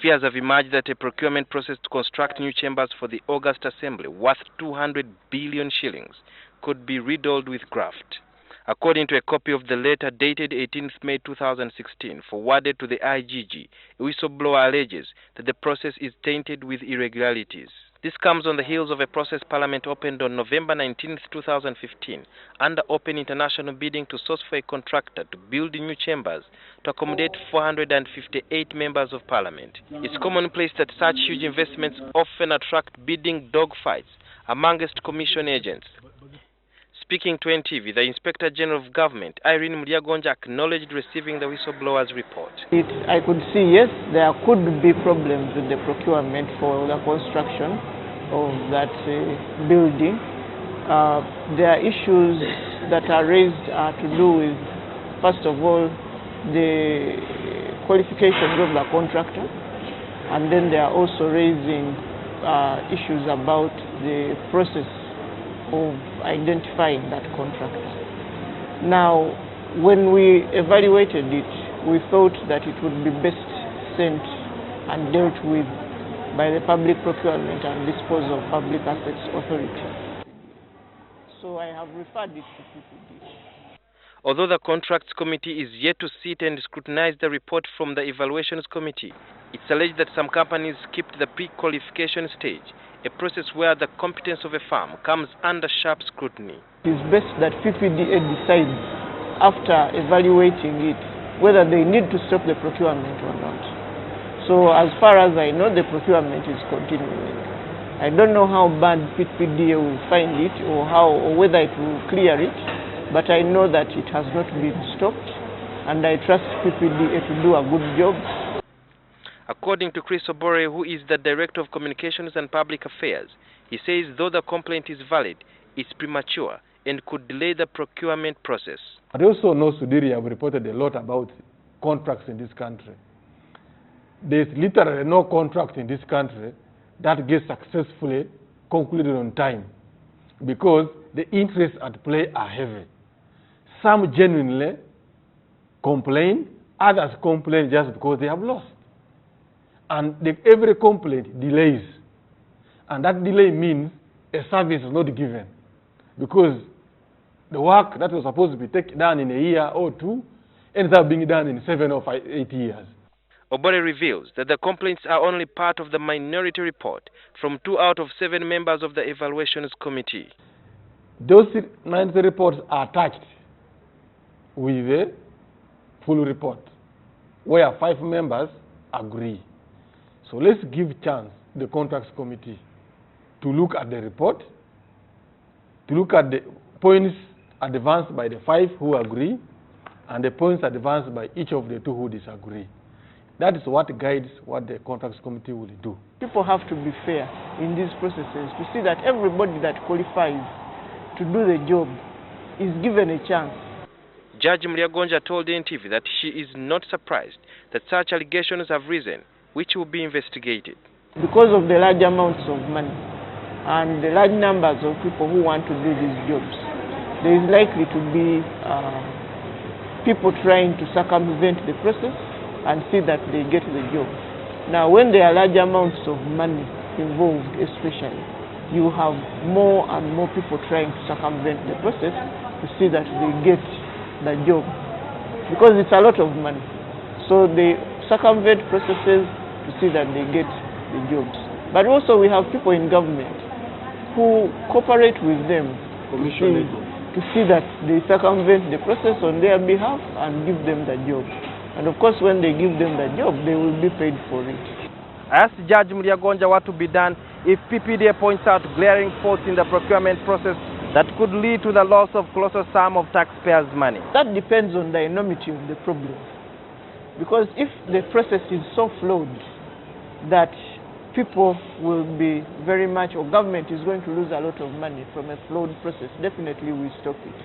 Fears have emerged that a procurement process to construct new chambers for the August Assembly worth 200 billion shillings could be riddled with graft. According to a copy of the letter dated 18th May 2016, forwarded to the IGG, a whistleblower alleges that the process is tainted with irregularities. This comes on the heels of a process Parliament opened on November 19, 2015, under open international bidding to source for a contractor to build new chambers to accommodate 458 members of Parliament. It's commonplace that such huge investments often attract bidding dogfights amongst Commission agents. Speaking to NTV, the Inspector General of Government, Irregularities, acknowledged receiving the whistleblower's report. I could see, yes, there could be problems with the procurement for the construction of that building. There are issues that are raised to do with, first of all, the qualifications of the contractor, and then they are also raising issues about the process of identifying that contractor. Now, when we evaluated it, we thought that it would be best sent and dealt with by the Public Procurement and Disposal of Public Assets Authority. So I have referred it to PPD. Although the Contracts Committee is yet to sit and scrutinize the report from the Evaluations Committee, it's alleged that some companies skipped the pre-qualification stage, a process where the competence of a firm comes under sharp scrutiny. It is best that PPDA decides, after evaluating it, whether they need to stop the procurement or not. So as far as I know, the procurement is continuing. I don't know how bad PPDA will find it or whether it will clear it, but I know that it has not been stopped, and I trust PPDA to do a good job. According to Chris Obore, who is the Director of Communications and Public Affairs, he says though the complaint is valid, it's premature and could delay the procurement process. I also know Sudiri have reported a lot about contracts in this country. There is literally no contract in this country that gets successfully concluded on time because the interests at play are heavy. Some genuinely complain, others complain just because they have lost. And every complaint delays. And that delay means a service is not given. Because the work that was supposed to be done in a year or two ends up being done in 7 or 8 years. Obore reveals that the complaints are only part of the minority report from 2 out of 7 members of the Evaluations Committee. Those minority reports are attached with a full report, where 5 members agree. So let's give chance the Contracts Committee to look at the report, to look at the points advanced by the 5 who agree, and the points advanced by each of the 2 who disagree. That is what guides what the Contracts Committee will do. People have to be fair in these processes to see that everybody that qualifies to do the job is given a chance. Judge Mliagonja told NTV that she is not surprised that such allegations have risen, which will be investigated. Because of the large amounts of money and the large numbers of people who want to do these jobs, there is likely to be people trying to circumvent the process and see that they get the job. Now, when there are large amounts of money involved, especially, you have more and more people trying to circumvent the process to see that they get the job, because it's a lot of money. So they circumvent processes to see that they get the jobs. But also we have people in government who cooperate with them to see that they circumvent the process on their behalf and give them the job. And of course, when they give them the job, they will be paid for it. I asked Judge Mliagonja what to be done if PPDA points out glaring faults in the procurement process that could lead to the loss of colossal sum of taxpayers' money. That depends on the enormity of the problem. Because if the process is so flawed that people will be very much, or government is going to lose a lot of money from a flawed process, definitely we stop it.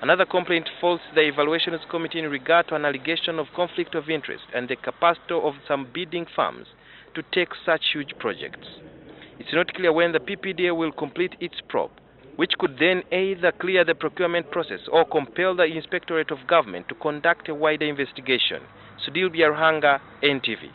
Another complaint faults the Evaluations Committee in regard to an allegation of conflict of interest and the capacity of some bidding firms to take such huge projects. It's not clear when the PPDA will complete its probe, which could then either clear the procurement process or compel the Inspectorate of Government to conduct a wider investigation. Sudil Biarhanga, NTV.